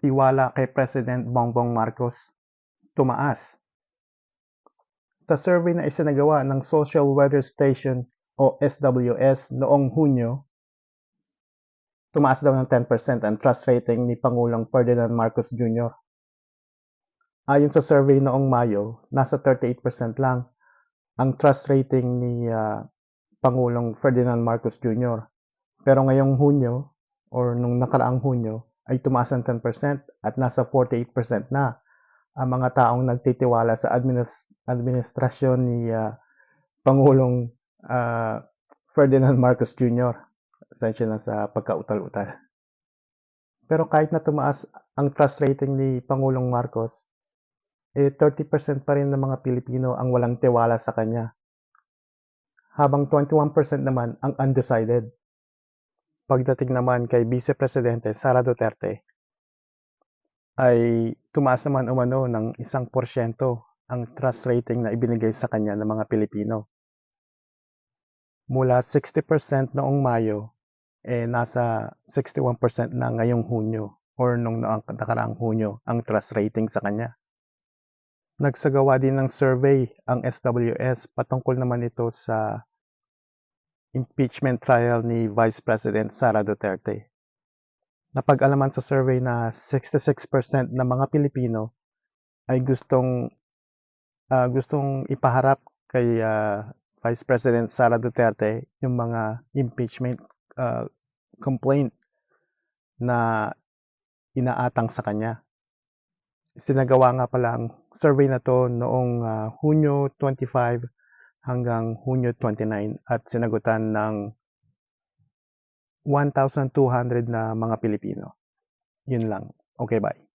tiwala kay President Bongbong Marcos tumaas. Sa survey na isinagawa ng Social Weather Station o SWS noong Hunyo, tumaas daw ng 10% ang trust rating ni Pangulong Ferdinand Marcos Jr. Ayon sa survey noong Mayo, nasa 38% lang ang trust rating ni Pangulong Ferdinand Marcos Jr. Pero ngayong Hunyo or nung nakaraang Hunyo ay tumaas ng 10% at nasa 48% na ang mga taong nagtitiwala sa administrasyon ni Pangulong Ferdinand Marcos Jr. Esensya na sa pagkautal-utal. Pero kahit na tumaas ang trust rating ni Pangulong Marcos, 30% pa rin ng mga Pilipino ang walang tiwala sa kanya. Habang 21% naman ang undecided. Pagdating naman kay Vice Presidente Sara Duterte, ay tumaas naman umano ng 1% ang trust rating na ibinigay sa kanya ng mga Pilipino. Mula 60% noong Mayo, nasa 61% na ngayong Hunyo or nung nakaraang Hunyo ang trust rating sa kanya. Nagsagawa din ng survey ang SWS patungkol naman ito sa impeachment trial ni Vice President Sara Duterte. Napag-alaman sa survey na 66% ng mga Pilipino ay gustong ipaharap kay Vice President Sara Duterte yung mga impeachment complaint na inaatang sa kanya. Sinagawa nga pala ang survey na to noong Hunyo 25 hanggang Hunyo 29 at sinagutan ng 1,200 na mga Pilipino. Yun lang. Okay, bye.